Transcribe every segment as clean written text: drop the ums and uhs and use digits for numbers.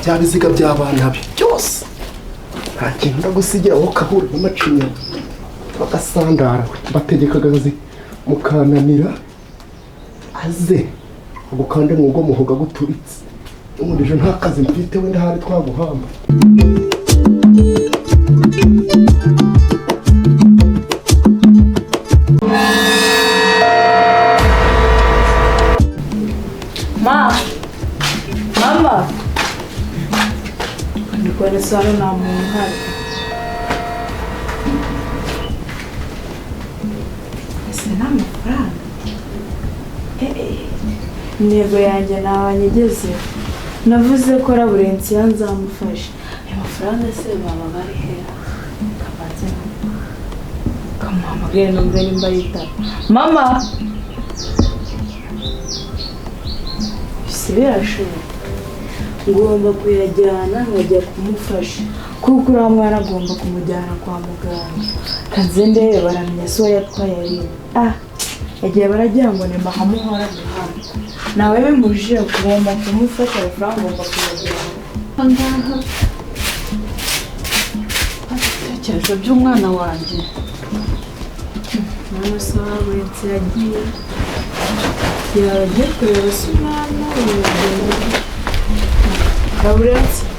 byabiziga by'abana be byose nta kintu ndagusigira wowe ukahura n'amacinya bagasandara bategekaga akazi mukananira aze agukande mu ngo muhoga guturitse umurije nta kazi mfite wenda hari twaguhamba Mama ndikora sano na muhari sena amafaranga intego yanjye nabanyigeze navuze ko Laburensiya nzamufasha ayo mafaranga se baba bari hera kabanze kamamagere numve nimba yitaba mama birashoboka ngomba kuyajyana nkajya kumufasha kuko uriya mwana agomba kumujyana kwa muganga kanze ndebe baramenya so yatwaye ari yagiye baragira ngo ni mahamuhora muhanda nawe bimujije kugomba kumufasha amafaranga ngomba kuyajyana angaha ibitekerezo by'umwana wanjye mwana se Laburensiya yagiye yagiye kureba se umwana Laburensiya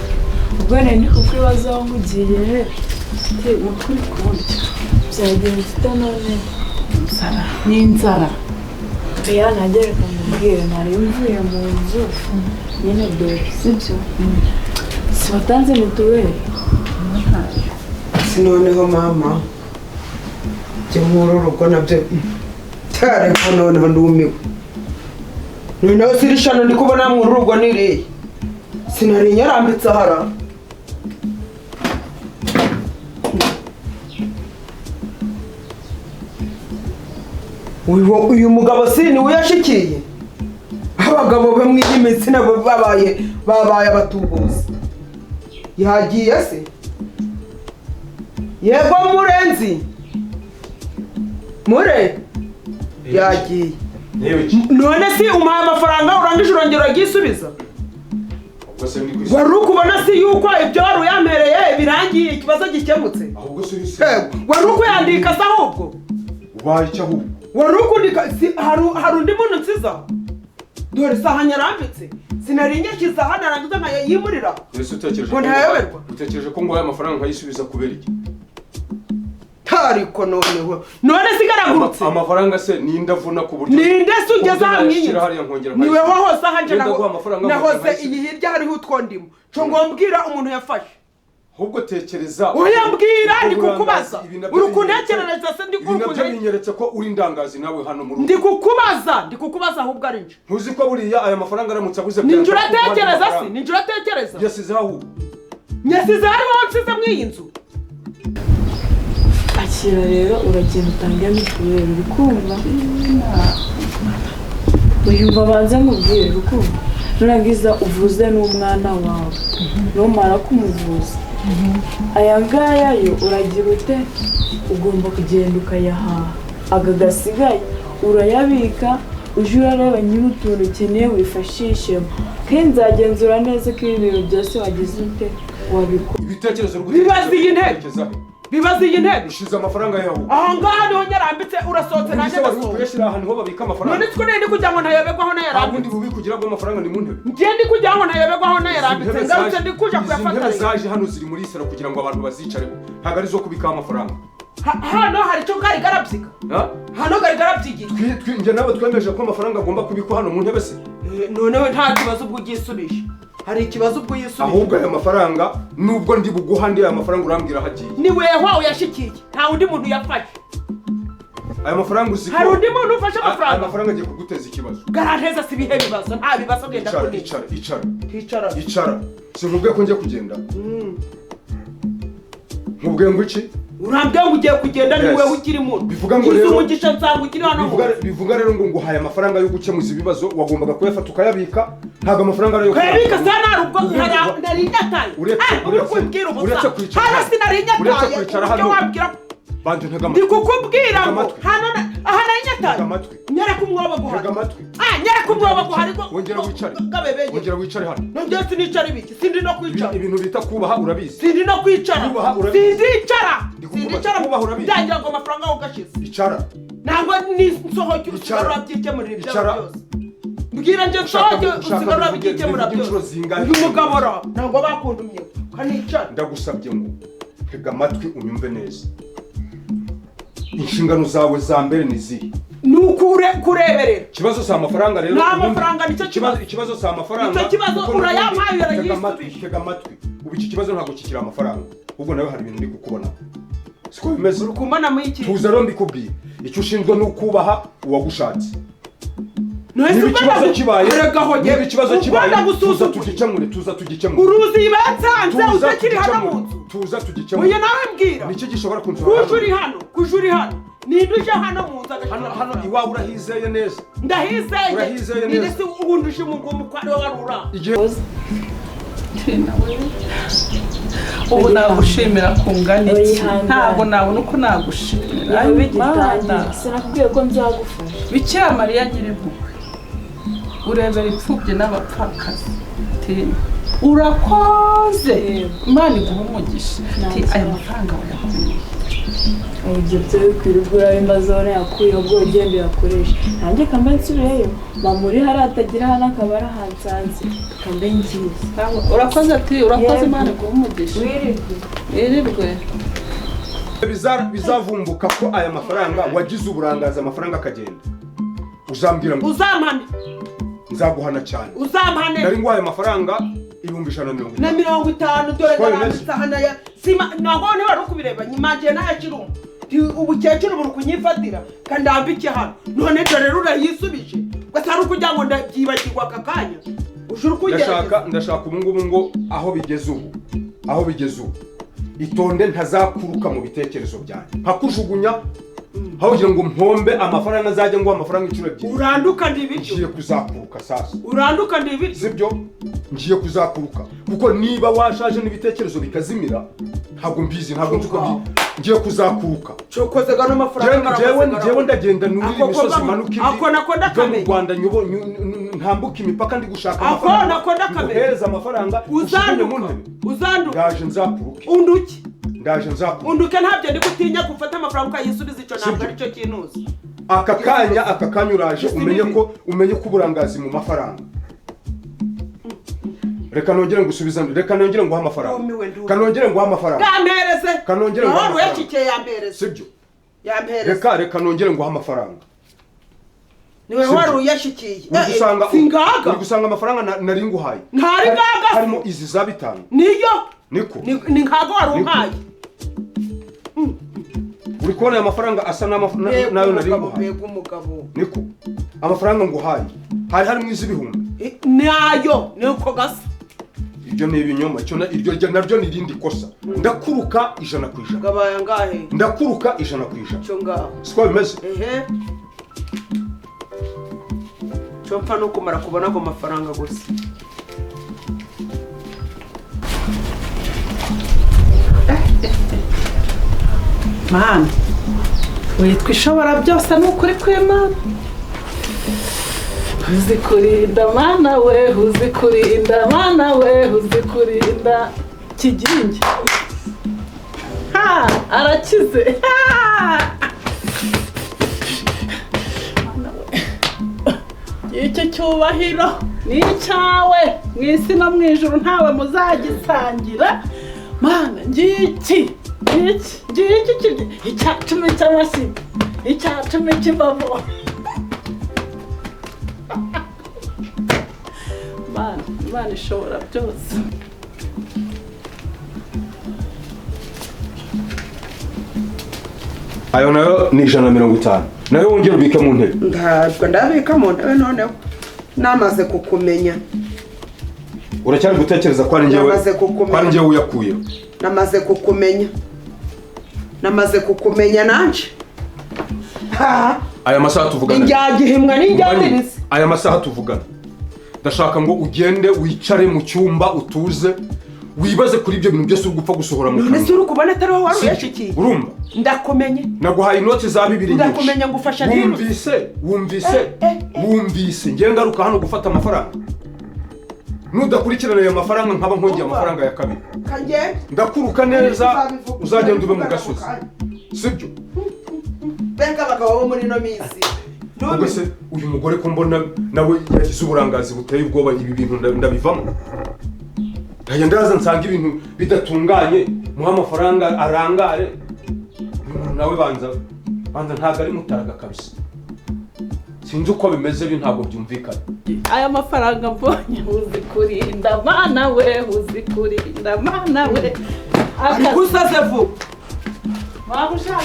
ubwo ndi kukwibaza aho nkugiye ukuri kurya byagiye mfite none inzara n'inzara oya ntagereka mubwire nari mvuye mu nzu nyine dore sibyo sibatanze mituweli sinoneho mama jya nkuru urugo nabyo cyare ko noneho ndumiwe noneho sirishano ndi kubona mu rugo niriye sinari nyarambitse hara uyu mugabo sini uyashikiye abagabo bamwe imitsi nabo babaye abatubuzi yagiye se yego murenzi mure yagiye none si umuhaye amafaranga urangije urongera ugisubiza wari ukubona si yuko ibyo wari uyampereye birangiye ikibazo gikemutse wari ukuyandika se ahubwo ubaye icyo ahubwo wari ukundika hari undi muntu nsizaho dore isaha nyarambitse sinaringe kizaha narangiza nkayimurira utekereje ko nguhaye amafaranga nkayisubiza kubera iki ariko noneho none sigaragurutse amafaranga se nindavuna ku buryo ninde se ugeze hamwe niwe wahose ahanje nahose iyi hirya hariho utwondimo cyo ngombwira umuntu yafashe ahubwo tekereza uyambwira ndi kukubaza urukuntekerereza se ndi kukubaza binyeretse ko uri ndangazi nawe hano mu rugo ndi kukubaza ahubwo ari nje ntuzi ko buriya aya mafaranga aramutse abuze ninjura tekereza si ninjura tekereza yasize aho nyasize harimo nsize mw'iyi nzu akira rero uragenda utange mituweli urukumva uyumva banze mubwire urukumva nurangiza uvuze n'umwana wawe numara kumuvuza aya ngaya yo uragira ute ugomba kugenda ukayahaha aga gasigaye urayabika uje urareba nyine utuntu ukeneye wifashishemo kandi nzagenzura neza ko ibintu byose wagize ute wabikora ibitekerezo bibaza iyi ntebe ushize amafaranga yawe aha ngaha niho nyarambitse urasohotse nanjye ndasohoka kuyashyira ahantu ho babika amafaranga none twone ndi kugira ngo ntayobegwaho nayarambitse ndi bubi kugira ngo amafaranga ni mu ntebe ngiye ndi kugira ngo ntayobegwaho nayarambitse ngarutse ndi kuja kuyafatanya intebe zaje hano ziri muri salo kugira ngo abantu bazicareho ntabwo ari zo kubikaho amafaranga hano hari icyo gari garabyiga hano gari garabyigira njye nawe twemeje ko amafaranga agomba kubikwa hano mu ntebe se noneho nta kibazo ubwo ugisubije hari ikibazo ubwo yisubije ahubwo aya mafaranga nubwo ndi buguha ndi aya mafaranga urambwira hagiye ni weho uyashikiye nta undi muntu yafashe aya mafaranga uziko hari undi muntu ufashe amafaranga aya mafaranga agiye kuguteza ikibazo garanteza si bihe bibazo nta bibazo genda kuri icara sinkubwiye ko ngiye kugenda nkubwiye ngo iki urambwiye ngo ugiye kugenda ni wewe ukiri muntu bivuga ngo rero umugisha nsangu ukiri hano bivuga rero ngo nguhaye amafaranga yo gukemuza ibibazo wagombaga kuyafata ukayabika ntabwo amafaranga ariyo kuyabika sana rubwo nari nyataye uretse kwicara hano sinari nyataye uretse kwicara hano ndi kukubwira ngo hano aha nari gatanu nyereka umwobo guhari nyereka umwobo guhari wongera wicare wongera wicare hano nongera sinicara ibiki sindi no kwicara ibintu bita kubaha urabizi sindi no kwicara sindicara kubaha urabizi byangira ngo amafaranga aho gashize icara ntabwo nisohoke usigarura byikemurira ibyo byose mbwira nje nsohoke usigarura byikemurira byose uyu mugabora ntabwo bakundumye kanicara ndagusabye ngo tega amatwi unyumve neza inshingano zawe za mbere ni zihe nukure kureberera ikibazo si amafaranga rero nta mafaranga nicyo kibazo ikibazo si amafaranga icyo kibazo urayampaye urayisubije tega amatwi ubu iki kibazo ntabwo kikiri amafaranga ubwo nawe hari ibintu ndi kukubona siko bimeze urukumbana mu iki tuza rero mbikubwiye icyo ushinzwe ni ukubaha uwagushatse niba ikibazo kibaye niba ikibazo kibaye tuza tugikemure uruzi ibansanze utakiri hano mu nzu tuza tugikemure uyu nawe mbwira nicyo gishobora kunzura kujuri hano ninde uje hano mu nzu hano iwawe urahizeye neza ndahizeye ninde se ubundi uje mu kwari warura ubu nagushimira kungana iki ntabwo nabona uko nagushimira sinakubwiye ko nzagufasha Bikira Mariya Nyirimpuhwe urebera imfubyi n'abapfakazi urakoze Imana iguha umugisha aya mafaranga wayakuye ibyo byo bikwirugura imazone yakuye ubwo ugende yakoresha nanjye kamba nsubireyo mamuri hari atagira hano akaba arahansanze kambe ngiye urakoze urakoze Imana iguha umugisha wirirwe bizavumbuka ko aya mafaranga wagize uburangaza amafaranga akagenda uzambwira ngo uzampane nzaguhana cyane uzampane nari ngwaye amafaranga 150 dore garanditse hana ya sima nagone wari kubireba nyimaje nayakirumba ubukecuru buri kunyifatira kandambike hano none dore urayisubije gatari kujya ngo ndabyibagirwa akakanya ushuru kugera ndashaka ubungubu ngo aho bigeze ubu itonde ntazakuruka mu bitekerezo byanjye nkakujugunya aho ugira ngo mpombe amafaranga azajya ngo amafaranga icuro ebyiri uranduka ndibicyo ngiye kuzakuruka sasa uranduka ndibicyo sibyo ngiye kuzakuruka kuko niba washaje n'ibitekerezo bikazimira ntabwo mbizi ntabwo nzuko ngiye kuzakuruka cokoze gano amafaranga jewe ndagenda nuri imisozi manuka mu Rwanda ntambuka imipaka ndi gushaka amafaranga uhereza amafaranga uzanduka ndaje nzakuruke ndaje nzakuruke unduke ntabyo ndi gutinya gufata amafaranga ukayisubiza icyo ntabwo ari cyo kinuza aka kanya uraje umenye ko uburangazi mu mafaranga reka nongere ngusubizane reka nongere nguha amafaranga kanongere nguha amafaranga yampereze kanongere nguha amafaranga yakike yampereze sibyo yampereze reka nongere nguha amafaranga niwe wari uyashikiye singaga uri gusanga amafaranga nari nguhaye ntari gaga harimo izi za 5 niyo niko ni nkago wari umpaye uri kubona aya mafaranga asa nayo nari nguhaye niko amafaranga nguhaye harimo iz'ibihumbi nayo niko gasa ibyo ni ibinyoma iryo naryo ni irindi kosa ndakuruka 100%. Gabaya ngahe ndakuruka 100%. cyo ngaho siko bimeze cyo mfa no kumara kubona ko mafaranga gusa Mana witwa ishobora byose n'ukuri kw'Imana uzikurinda Mana we uzikurinda Mana we uzikurinda kigingi arakize icyo cyubahiro ni icyawe mu isi no mu ijuru ntawe muzagisangira Mana ngiki icyacumi cy'amashyi icyacumi cy'imbavu Imana ishobora byose ayo nayo ni 150 nayo wongera ubike mu ntebe ntabwo ndabika mu ntebe noneho namaze kukumenya uracyari gutekereza ko ari njyewe uyakuye namaze kukumenya nanje aya masaha tuvugana injyagihimwa n'injyadirize aya masaha tuvugana ndashaka ngo ugende wicare mu cyumba utuze wibaze kuri ibyo bintu byose uri gupfa gusohora mu kanwa. Nese uri kubona atari aho wari uyashikiye. Urumva? Ndakumenye. Naguhaye inoti za 2 nyinshi. Ndakumenye ngufasha nini? Wumvise. Ngiye ngaruka hano gufata amafaranga. Nudakurikirana ayo mafaranga nkaba nkongera amafaranga ya kabiri. Kagende. Ndakuruka neza uzagenda ube mu gasozi. Sibyo? Benga bagabo bo muri no minsi. Ubwo se uyu mugore ko mbona nawe yagize uburangazi buteye ubwoba ibi bintu ndabivamo. Ndaza nsanga ibintu bidatunganye muha amafaranga arangare. Nawe banza ntago ari mutaraga kabisa. Sinzi uko bimeze ntabwo byumvikana. Aya mafaranga mbonye uzi kurinda mana we uzi kurinda mana we. Ariko usaze vuba. Wabushaka.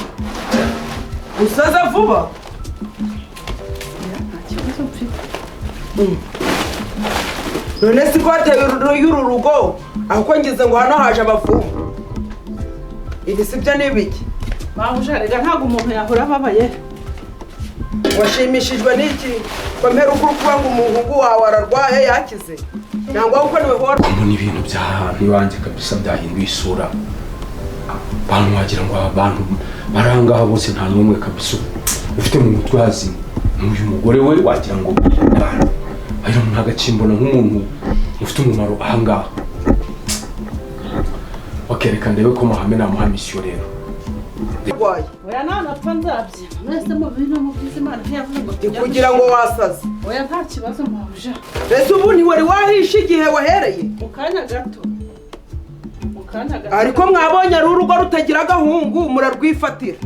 Usaze vuba. None siko ateye y'ururugo ahubwo ngize ngo hano haje abavumu. Ibi sibyo nibiki? Wabushaka ntabwo umuntu yahora ababaye. Washimishijwe n'iki? Kwemera ukuri kuba ngo umuhungu wawe ararwaye yakize. Nangwa uko niwe hora. Ni ibintu by'ahantu iwanjye kabisa byahinduye isura. Bantu wagira ngo abantu barangaha bose nta n'umwe kabisa ufite mu mutwe hazima. Uyu mugore we wagira ngo ayo ntagacimbona nk'umuntu ufite umumaro ahangaha. Wakereka ndebe ko Mahame namuha misiyo rero. Oya napfa nzabye. Mwese mu bintu mu by'Imana ntiyavuze ngo kugira ngo wasaze. Oya nta kibazo mwabuja. Ese ubu ni wari wahisha igihe wahereye? Mu kanya gato. Ariko mwabonye ari urugo rutagira agahungu murarwifatira.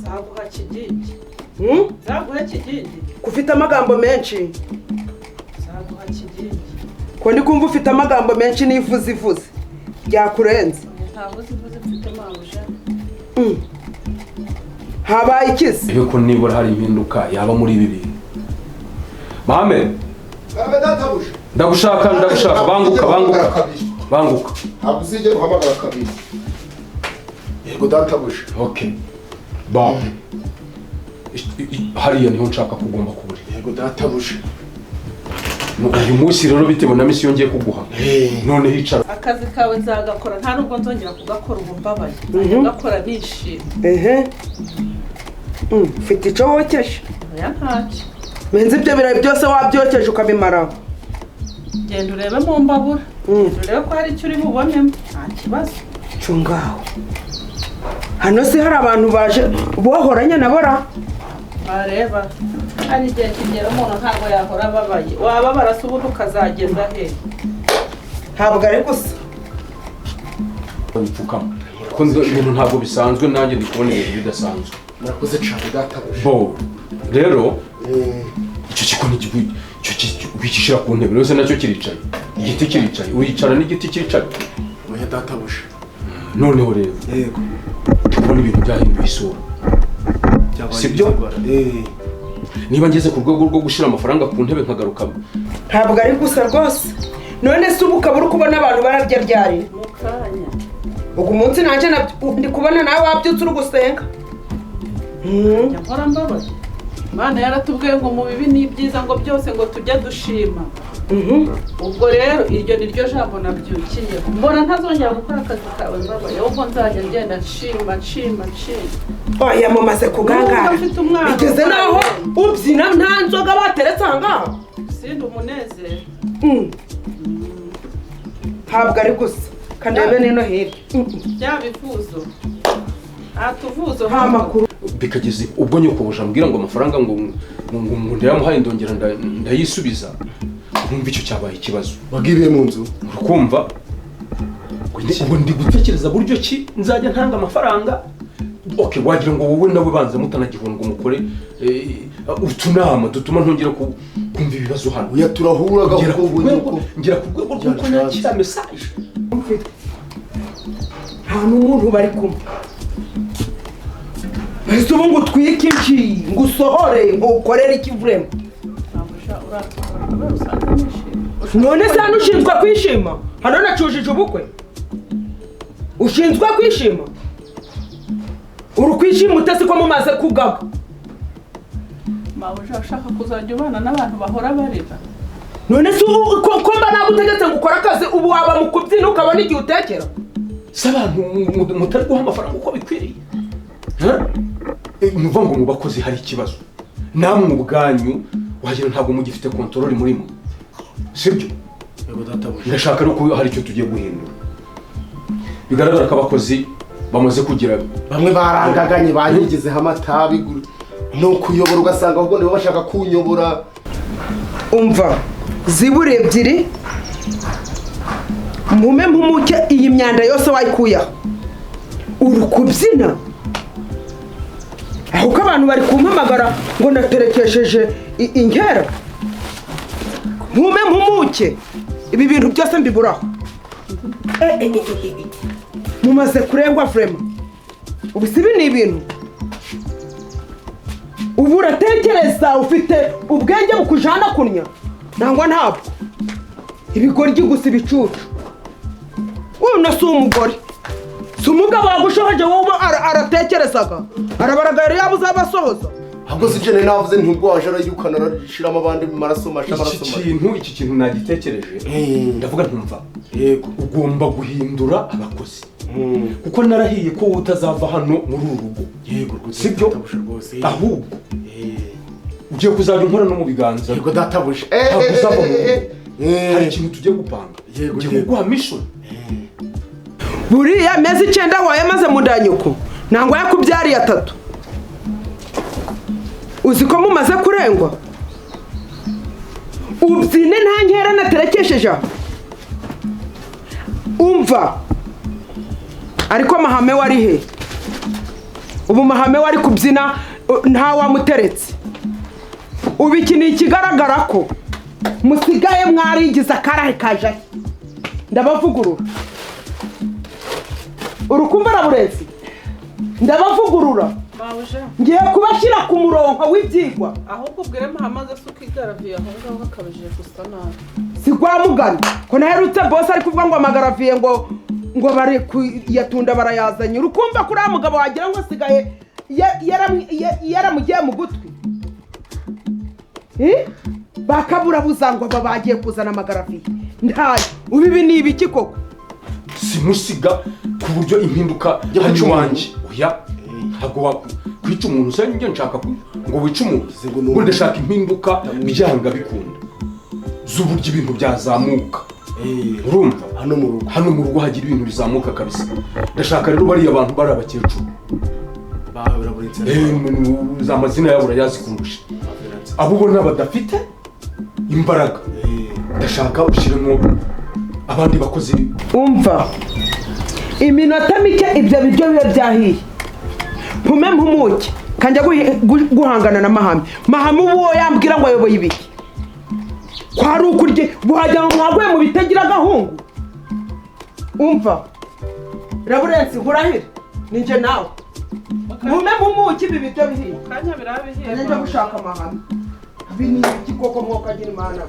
Zaguha kigingi. Zaguha kigingi. Kufite amagambo menshi. Zaguha kigingi. Ko ndi kumva ufite amagambo menshi n'ivuze byakurenze. Ntabwo zivuze mfite mabuja. Habaye ikizi. Ebe ko nibura hari impinduka yaba muri ibi bintu. Mahame. Ndagushaka banguka. Ntabwo uzigera uhamagara kabiri. Yego databuja. Okay. Hariya niho nshaka kugomba kuburi. Yego databuja. Uyu munsi rero bitewe na misiyo ngiye kuguha. None hicara. Akazi kawe nzagakora nta nubwo nzongera kugakora ubu mbabaye. Ngakora nishimye. Ufite icyo wokeje? Oya ntacyo. Menze ibyo birayi byose wabyokeje ukabimaraho. Genda urebe mu mbabura. Urebe ko hari icyo uri bubonemo. Nta kibazo. Cyo ngaho. Hano se hari abantu baje bohoranye nabora? Bareba. Hari igihe kigera umuntu ntabwo yahora ababaye. Waba barasubuka ukazageza he? Ntabwo ari gusa. Bipfukama. Ko ibintu ntabwo bisanzwe nanjye ndi kubona ibintu bidasanzwe. Nakoze cyane databuja. Bo. Rero icyo kikoni wikishira ku ntebe rwose nacyo kiricaye. Igiti kiricaye. Uyicara n'igiti kiricaye. Oya databuja. Noneho rero. Yego. Kubona ibintu byahinduye isura. Sibyo? Niba ngeze ku rwego rwo gushira amafaranga ku ntebe nkagaruka. Ntabwo ari gusa rwose. None se ubu kabura kubona abantu bararya ryari? Mukanya. Ugu munsi nanje ndi kubona nawe wabyutse uri gusenga. Nyamara mbabaye. Imana yaratubwiye ngo mu bibi ni byiza ngo byose ngo tujye dushima. Ubwo rero iryo ni ryo jambo nabyukiye. Mbona ntazongera gukora akazi kawe mbabaye. Ahubwo nzajya ngenda nshima. Oya mumaze kugangara. Bigeze naho ubyina nta nzoga bateretse ahangaha. Sindi umunezero. Ntabwo ari gusa. Kandebe nino hirya. Byabifuzo. Atuvuzo amakuru. Bikageze ubwo nyukoboja mbwira ngo amafaranga ngo ndayamuhaye ndongera ndayisubiza. Urumva icyo cyabaye ikibazo. Wagiriye mu nzu. Urukumva ngo ndi gutekereza buryo ki nzajya ntanga amafaranga. Okay, wagira ngo wowe nawe banza mutanagihunga umukore utunama dutuma ntongera kumva ibibazo hano. Uya turahura gahuko ngira ku rwego rw'uko nakira message. Nta n'umuntu bari kumwe. Ese ubu ngo twike iki ngo usohore ngo ukorere iki vrema? None se hano ushinzwe kwishima? Hano nacujije ubukwe? Ushinzwe kwishima? Uri kwishima utese ko mumaze kugaga? Mabuja ushaka kuzajya ubana n'abantu bahora barira. None se ko mba nagutegetse ngo ukora akazi ubu waba utabona igihe utekera si abantu mutari guha amafaranga uko bikwiriye muvuga ngo mu bakozi hari ikibazo namwe ubwanyu wagira ntabwo mugifite kontorori murimo sibyo ndashaka ko hari icyo tugiye guhindura bigaragara ko abakozi bamaze kugira bamwe barangaganye banyigizeho amatabi no kuyobora ugasanga ahubwo nibo bashaka kunyobora umva zibura ebyiri mume mpumuke iyi myanda yose wayikuyeho uri kubyina aho ko abantu bari kumpamagara ngo naterekesheje inkera mume mpumuke ibi bintu byose mbiburaho mumaze kurengwa frema ubu si ibi ni ibintu ubu uratekereza ufite ubwenge bukujana kunya nangwa ntabwo ibigoryi gusa ibicucu uno si umugore si umugabo wagushohoje wowe aratekerezaga arabaragara yaba uzabasohoza ahubwo si jene navuze ntubwo waje arayirukana arashiramo abandi maraso masha iki kintu nagitekereje ndavuga ntumva yego ugomba guhindura abakozi kuko narahiye ko utazava hano muri uru rugo yego sibyo ahubwo ugiye kuzajya nkora no mu biganza yego databuje hari ikintu tugiye gupanga ugiye kuguha mission buriya mezi 9 waye maze mudanyuko nangwa yakubyariye 3 uzi ko mumaze kurengwa ubyine nta nkera naterekesheje umva ariko mahame wari he ubu mahame wari kubyina nta wamuteretse ubu iki ni ikigaragara ko musigaye mwarigize akarahe kaje ndabavugurura urukumva raburezi ndabavugurura ngiye kubashyira ku murongo w'ibyigwa ahubwo ubwire mahamaze suka igaraviye aho ngaho akabije gusa nabi si kwa mugani ko naherutse boss ari kuvuga ngo amagaraviye ngo bari kuyatunda barayazanye urukumva kuri mugabo wagira ngo sigaye yaramugiye mu gutwi bakabura buzangwa babagiye kuzana amagaraviye ntayo ubibi ni ibiki koko simusiga ku buryo impinduka y'umuwangi oya ntabwo kwica umuntu usa n'ibyo nshaka ngo wice umuntu ngo ndashaka impinduka byanga bikunda z'uburyo ibintu byazamuka urumva hano mu rugo hagira ibintu bizamuka kabisa ndashaka rero bariya abantu bari abakecuru za mazina yabo urayazi kundusha abo ubona badafite imbaraga ndashaka ushyiremo abandi bakozi umva iminota mike ibyo biryo biba byahiye mpume mpumuke kanjya guhangana na mahame uwo yambwira ngo ayoboye ibiki kwari ukurye buhajya mu mwaguye mu bitagira gahungu umva raburensi nkurahire ninjye nawe mpume mpumuke ibi biryo bihiye kanya birabihiye kanya njya gushaka mahame ibi ni ibiki koko mwokagira imana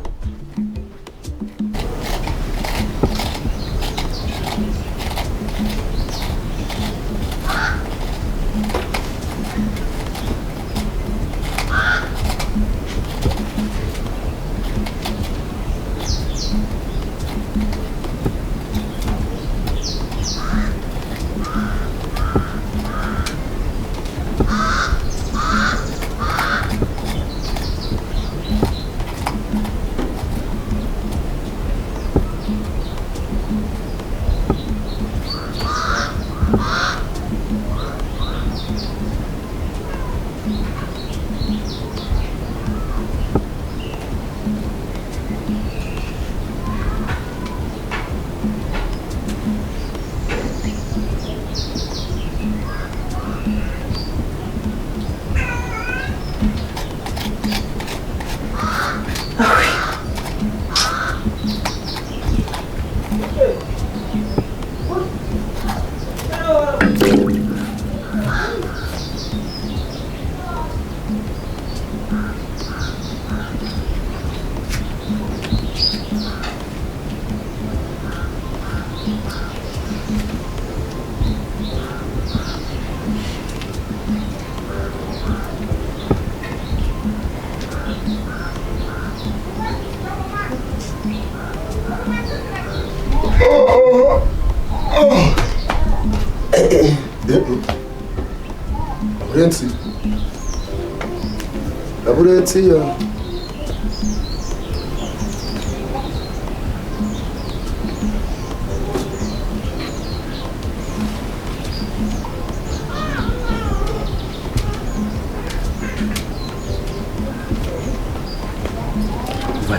Laburensiya.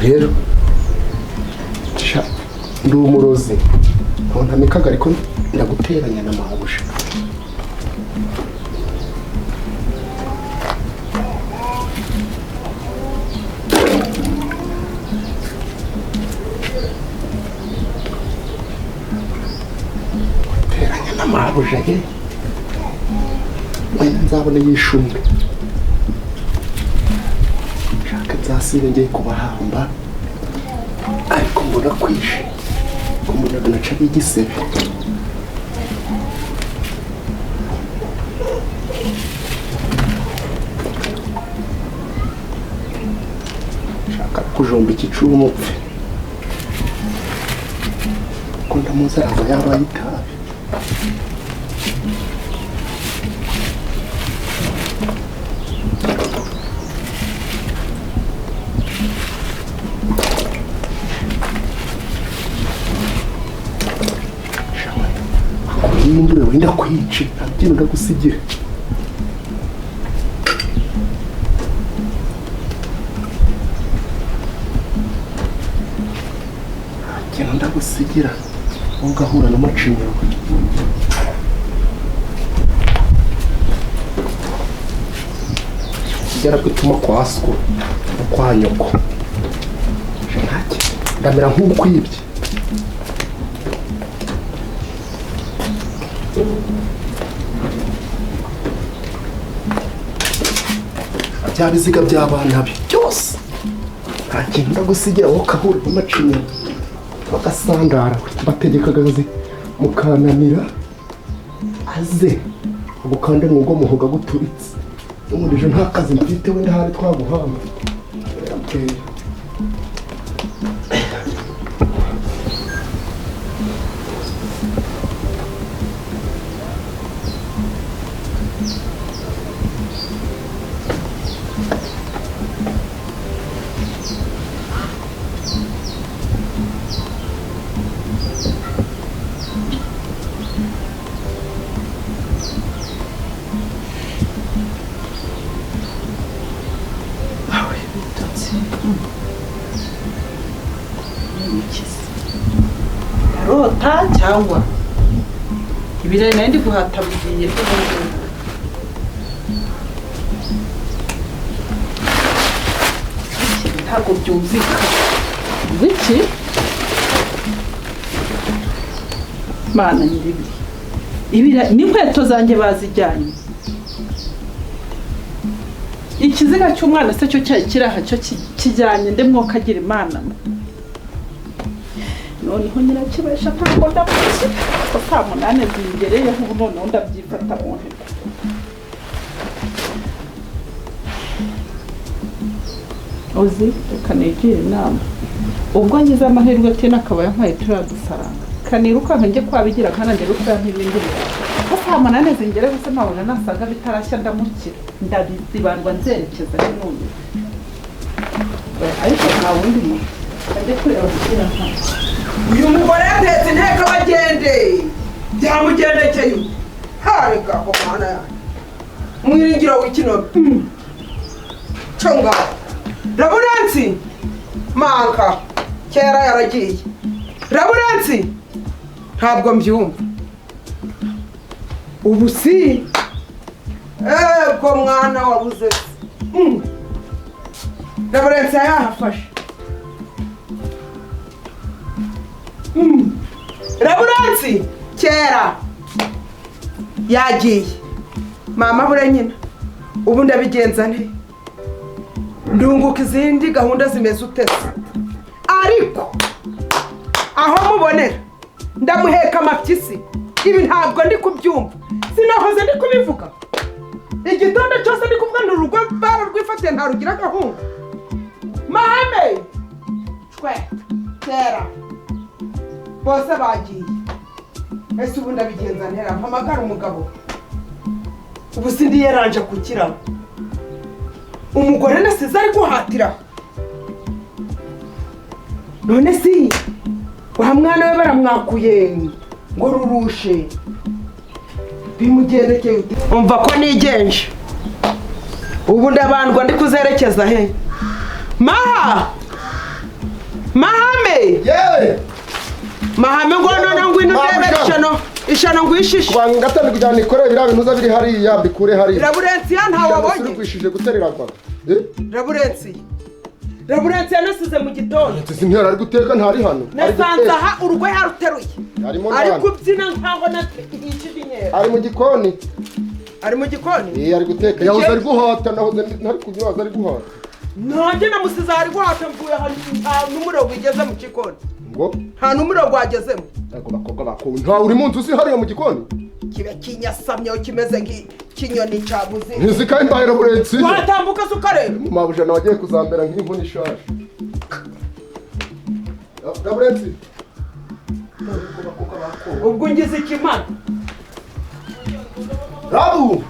Rero ndi umurozi ntontamikaga ariko ndaguteranya na mabuja guteranya na mabuja ye wenda nzabona yishumwe shaka nzasibe ngiye kubahamba ariko mbona kwishe umuntu naca igisebe shaka kujomba ikicumu mupfe ko ndamuzi araza yabaye itabi Indure wenda kwica abyino ndagusigira abyino ndagusigira ugahura n'amacinya kugera kwituma kwaswo kwa nyoko ntacyo ndamera nk'ukwibye bya biziga by'abana be byose nta kintu ndagusigira wowe ukahura n'amacinya bagasandara bategekaga mukananira aze agukande ngo muhoga guturitse umurije nta kazi mfite wenda hari twaguhamba Rota cyangwa ibirari nari ndi guhata bigiye by'ubundi ntabwo byumvikana biki mana nyiribi n'inkweto zanjye bazijyanye ikiziga cy'umwana se cyo cyari kiraha cyo kijyanye ndemwo kagira imana noneho Nyirakebesha ntabwo ndamuzi ko saa munani zingereyeho ubu noneho ndabyifata mu nteko uzi reka nigire inama ubwo ngize amahirwe tina akaba yampaye turiya dusaranga kanirukanka njye kwabigira nkana ndiruka nk'ibindi ko saa munani zingere gusa mpabona nasaga bitarashya ndamukira ndabizibandwa nzerekeza n'undi ariko nta wundi muntu ajye kureba kugira nkana uyu mugore yatetse inteko abagende byamugendekeye hareka ko mwana yanjye umwiringiro w'ikino conga Laburensi manka kera yaragiye Laburensi ntabwo mbyumva ubu si ko mwana wabuze Laburensi yahafashe Laburensi kera yagiye mama bure nyina ubu ndabigenza nte ndunguka izindi gahunda zimeze utese ariko aho mubonera ndamuheka amapyisi ibi ntabwo ndi kubyumva sinahoze ndi kubivuga igitondo cyose ndi kuvuga ni urugo bararwifatiye ntarugira gahunda mahame cwe kera bose bagiye ese ubu ndabigenza ntera mpamagara umugabo ubu sindi yaranje kukira umugore nasize ari guhatira none si wa mwana we baramwakuye ngo rurushe bimugendekeye ute umva ko nigenje ubu ndabandwa ndi kuzerekeza he mahame yewe mahame ngo none ngwino ndebe ishano ngwishishe gatandi kujyana ikore biriya bintu uza biri hariya mbikure hariya Laburensiya ntawe wabonye urwishije guterera kwa Laburensiya nasize mu gitondo ntera ari guteka ntari hano nasanze aha urugo yaruteruye ari kubyina nkaho ntikidinyera ari mu gikoni ari guteka yahoze ari guhata nahoze ntari kunywaza ari guhata nanjye namusize ari guhata mvuye hano nta numero wigeze mu gikoni ngo nta numero wagezemo ntabwo bakobwa bakunda ntawe uri mu nzu uzi hariya mu gikoni kibe kinyasamyeho kimeze nk'ikinyoni cyabuze ntizi kandi mbaye Laburensiya watambuka se ukareba mabujana wagiye kuzambera nk'inkoni ishaje Laburensiya ubwo ngize ikimana Rabu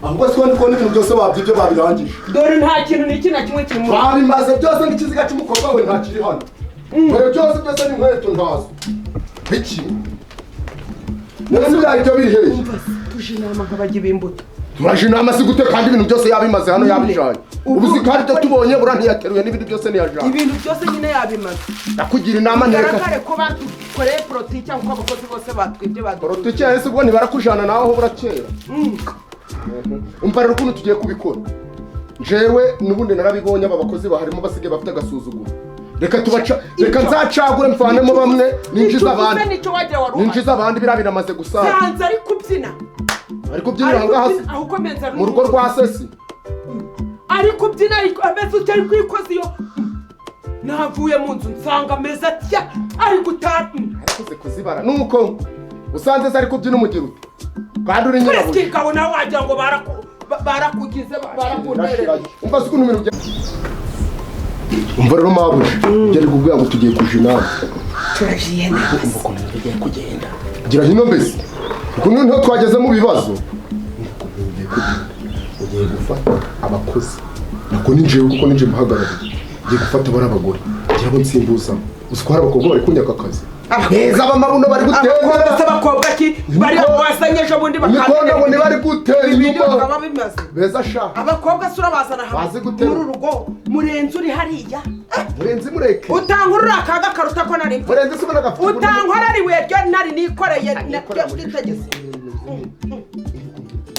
ahubwo si wenda kubona ibintu byose wabyibyo babirangije dore nta kintu n'iki na kimwe kimwe babimaze byose n'ikiziga cy'umukobwa we ntakiri hano dore byose n'inkweto ntazo iki none biriya ibyo biri hehe tuje inama nk'abajya b'imbuto turaje inama si gute kandi ibintu byose yabimaze hano yabijanye ubu si kandi ibyo tubonye bura ntiyateruye n'ibindi byose ntiyajanye ibintu byose nyine yabimaze ndakugira inama bigaragare ko badukoreye poroti cyangwa ko abakozi bose batwibye poroti ese ubwo ntibarakujana nawe aho burakera umva rero ukuntu tugiye kubikora jewe n'ubundi narabibonye aba bakozi baharimo basigaye bafite agasuzuguro reka nzacagure mvanemo bamwe ninjiza abandi biriya biramaze gusaza sanze ari kubyina ahangaha mu rugo rwa sesi ari kubyina ameze utari kwikoza iyo navuye mu nzu nsanga ameze atya ari gutana arikoze kuzibara nuko usanze se ari kubyina umugira ute kandi uri nyirabuja twese kikabona wagira ngo barakugize barakunerera umva se ukuntu ibintu bya umva rero mabuja ngeri kubwira ngo tugiye kuja inama turagiye neza umva ukuntu tugiye kugenda gira hino mbese ukuntu niho twageze mu bibazo ugiye gufata abakozi nako ninjewe kuko ninje muhagarariye ngiye gufata bari abagore ngira ngo nsimbuzamo uzi ko hari abakobwa bari kunyaka akazi beza abamabuno bari gutera abakobwa se abakobwa ki bari wasanye ejo bundi bakandira ngo ntibari gutera ibindi bakaba bimaze beza sha abakobwa se urabazana bazi hamwe gutera muri urugo murenzi uri hariya murenzi mureke utankora akaga karuta ko nari murenzi se ubona gafite utankora ari we ryo nari nikoreye nitegese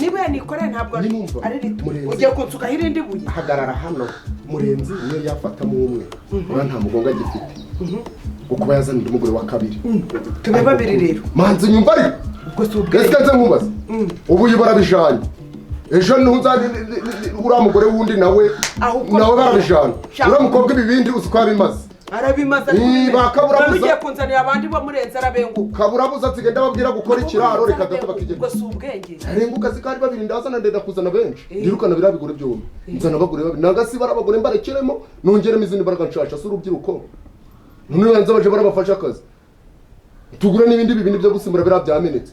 niba nikoreye ntabwo ari rito ugiye kunsukaho irindi buye hagarara hano murenzi niyo yafatamo umwe ura nta mugongo agifite ukuba yazanira umugore wa kabiri tube babiri rero manzi nyumva ari ubwo si ubwenge ese nkubaza ubu barabijanye ejo ntuzanye uriya mugore wundi nawe barabijanye uriya mukobwa ibibindi uzi ko yabimaze arabimaze bakaburabuza ugiye kunzanira abandi bo murenze arabenguka kaburabuza zigenda babwira gukora ikiraro reka data bakigenda ubwo si ubwenge arenguka zikari babiri ndazana ndenda kuzana benshi ndirukana biriya bigore byombi nzana abagore babiri nagasibara abagore mbarekeremo nongeremo izindi mbaraga nshasha si urubyiruko none banza baje barabafasha akazi tugura n'ibindi bibindi byo gusimbura biriya byamenetse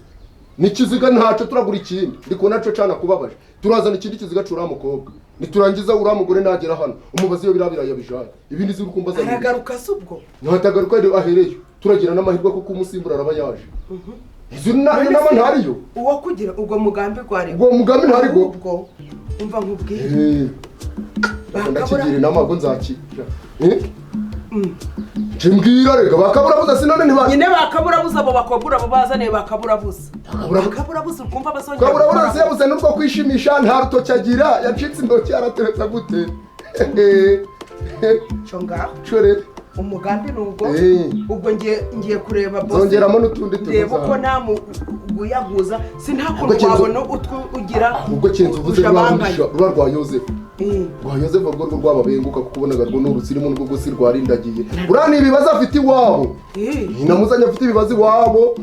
n'ikiziga ntaco turagura ikindi ndikubona naco cana kubabaje turazana ikindi kiziga cura mukobwa niturangiza uriya mugore nagera hano umubazi yo birabira yabijanye ibindi ziri kumbaza aragaruka se ubwo ntatagaruka ahereyo turagira n'amahirwe kuko umusimbura araba yaje izo nama ntariyo uwo kugira ubwo mugambi gwari ubwo mugambi ntarigo ubwo umva nkubwiye ndakigira inama ngo nzakira Jimbwira rega bakaburabuza sinone ntiba nyine bakaburabuza abo bakobura abo bazaniye bakaburabuza bakaburabuza ukumva basongera bakaburabuza se yabuze n'ubwo kwishimisha nta rutoki agira yacitse indoki yarateretse gute chonga chore umugambi nubwo ubwo ngiye kureba boss zongeramo n'utundi reba ko nta guyaguza sintakuntu wabona utwo ugira ubwo kinzu uvuze rwa rwa Yozefu rwa Yozefu ubwo rwababenguka kubonaga rwo n'urutsirimo n'ubwo gusi rwarindagiye urani ibibazo afite iwabo namuzanye afite ibibazo iwabo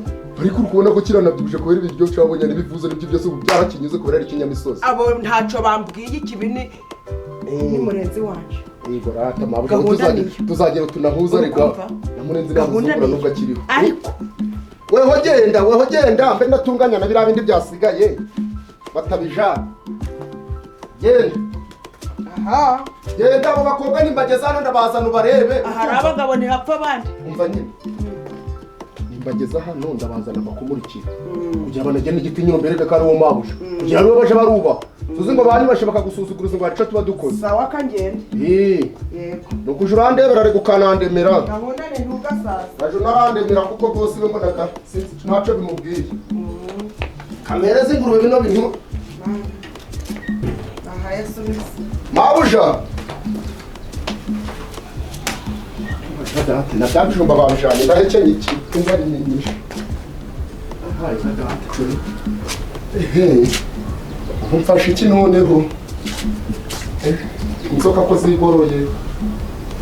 ariko ukubona ko kiranabyuje kubera ibiryo cyabonye n'ibivuze n'ibyo byose byarakinyuze kubera ari kinyamisozi abo ntaco bambwiye ikibini ni murenzi wanje Yego rata mabwo tuzagera tunahuza ariko namurenzi namuzungura nubwo akiriho ariko weho genda mbe natunganya na biriya bindi byasigaye batabijana genda aha genda abo bakobwa nimbageza hano ndabazana ubarebe hari abagabo ntihapfa abandi umva nyine nimbageza hano ndabazana bakumurikira kugira banagene igiti nyuma mbere ko ari uwo mabuja kugira ngo baje baruba tuzi ngo bani bashe bakagusuzuguriza ngo arico tuba dukoze sawa kangende yego nukuja urandebera ari gukanandemera gahunda ni ntugasaza aje narandemera kuko bose we mbonaka sinzi ntaco bimubwiye kamera z'ingurube bino bintu aha yasubise mabuja na byabijumba babijanye ndahekenye iki ingari nyinshi aha izagate mfashe iki noneho inzoka ko zigoroye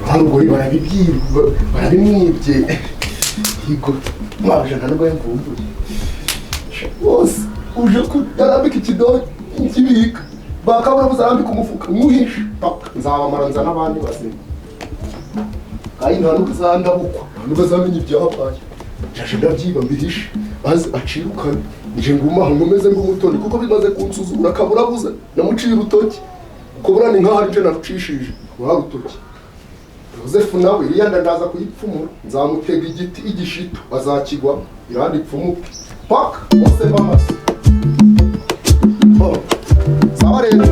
haruguru barabimwibye higo mabuja ntabwo yamvumbuye bose uje kutarambika ikidobo nkibika bakabura buzarambika umufuka nywuhishe nzabamara nza n'abandi bazima kandi nta n'ubwo uzandabukwa nta n'ubwo azamenya ibyabaye jaje ndabyiba mbihishe maze acirukane nje ngumaho ngomeze ng'umutoni kuko bimaze kunsuzugura akabura buze namuciye urutoki uko burani nk'aho ari nje narucishije wa rutoki Yosefu nawe iriya ndaza kuyipfumura nzamutega igiti igishito azakigwa irandi ipfumuke paka bose bamaze sawa rero